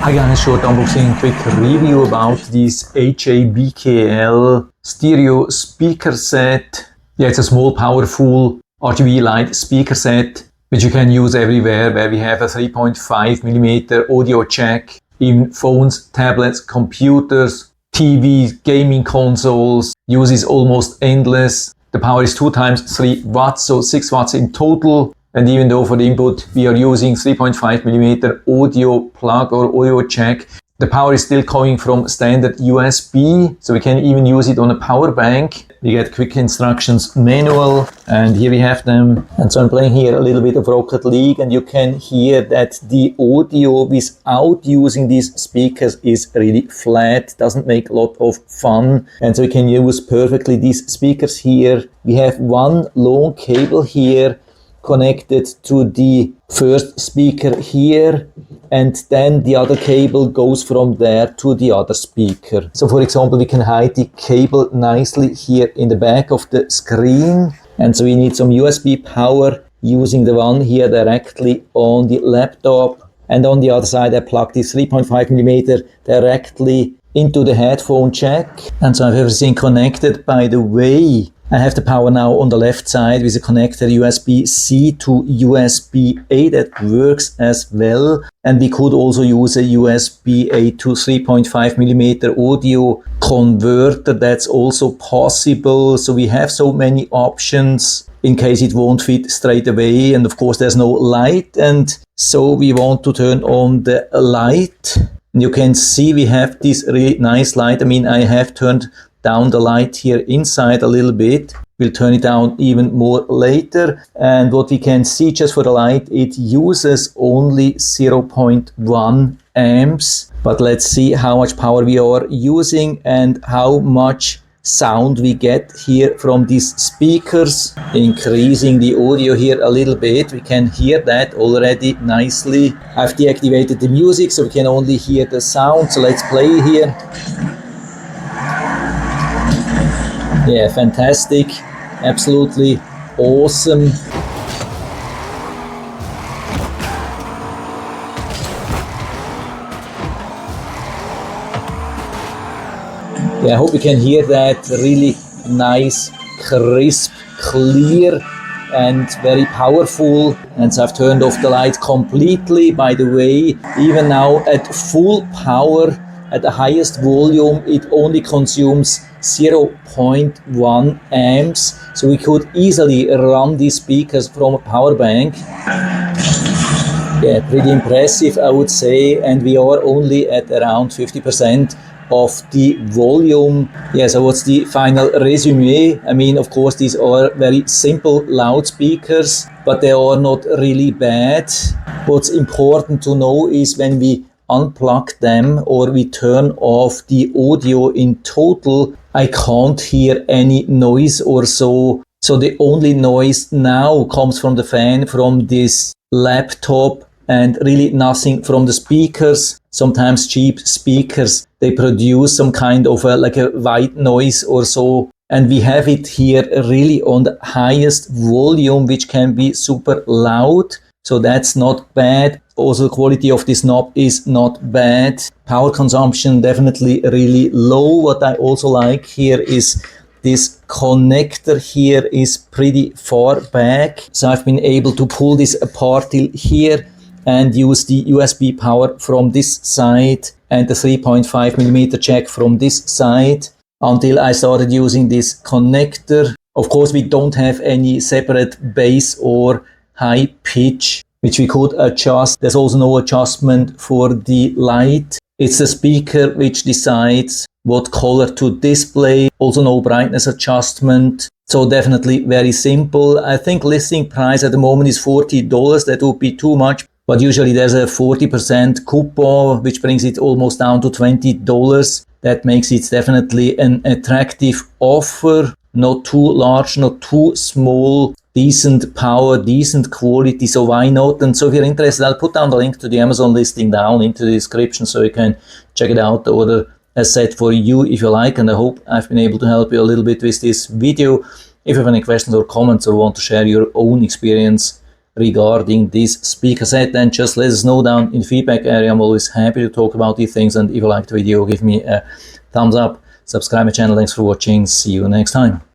Hi guys, short unboxing, quick review about this AYJBKL stereo speaker set. Yeah, it's a small, powerful RGB light speaker set, which you can use everywhere, where we have a 3.5mm audio jack in phones, tablets, computers, TVs, gaming consoles. Use is almost endless. The power is 2 times 3 watts, so 6 watts in total. And even though for the input we are using 3.5mm audio plug or audio jack, the power is still coming from standard USB, so we can even use it on a power bank. We get quick instructions manual, and here we have them. And so I'm playing here a little bit of Rocket League, and you can hear that the audio without using these speakers is really flat, doesn't make a lot of fun. And so we can use perfectly these speakers here. We have one long cable here connected to the first speaker here, and then the other cable goes from there to the other speaker. So for example, we can hide the cable nicely here in the back of the screen, and so we need some USB power using the one here directly on the laptop. And on the other side I plug this 3.5mm directly into the headphone jack, and so I have everything connected. By the way, I have the power now on the left side with a connector USB-C to USB-A that works as well. And we could also use a USB-A to 3.5mm audio converter. That's also possible. So we have so many options in case it won't fit straight away. And of course there's no light. And so we want to turn on the light. And you can see we have this really nice light. I mean, I have turned down the light here inside a little bit. We'll turn it down even more later. And what we can see just for the light, it uses only 0.1 amps. But let's see how much power we are using and how much sound we get here from these speakers. Increasing the audio here a little bit, we can hear that already nicely. I've deactivated the music so we can only hear the sound. So let's play here. Yeah, fantastic, absolutely awesome. Yeah, I hope you can hear that. Really nice, crisp, clear, and very powerful. And so I've turned off the light completely. By the way, even now at full power, at the highest volume, it only consumes 0.1 amps. So we could easily run these speakers from a power bank. Yeah, pretty impressive, I would say. And we are only at around 50% of the volume. Yeah, so what's the final resume? I mean, of course, these are very simple loudspeakers, but they are not really bad. What's important to know is when we unplug them or we turn off the audio in total, I can't hear any noise or so. So the only noise now comes from the fan, from this laptop, and really nothing from the speakers. Sometimes cheap speakers, they produce some kind of like a white noise or so. And we have it here really on the highest volume, which can be super loud. So that's not bad. Also, the quality of this knob is not bad. Power consumption definitely really low. What I also like here is this connector here is pretty far back. So I've been able to pull this apart till here and use the USB power from this side and the 3.5mm jack from this side until I started using this connector. Of course, we don't have any separate bass or high pitch, which we could adjust. There's also no adjustment for the light. It's the speaker which decides what color to display. Also no brightness adjustment. So definitely very simple. I think listing price at the moment is $40. That would be too much. But usually there's a 40% coupon, which brings it almost down to $20. That makes it definitely an attractive offer. Not too large, not too small. Decent power, decent quality, so why not? And so if you're interested, I'll put down the link to the Amazon listing down into the description so you can check it out, order a set for you if you like. And I hope I've been able to help you a little bit with this video. If you have any questions or comments or want to share your own experience, regarding this speaker set, then just let us know down in the feedback area. I'm always happy to talk about these things, and if you liked the video, give me a thumbs up, subscribe my channel. Thanks for watching, see you next time.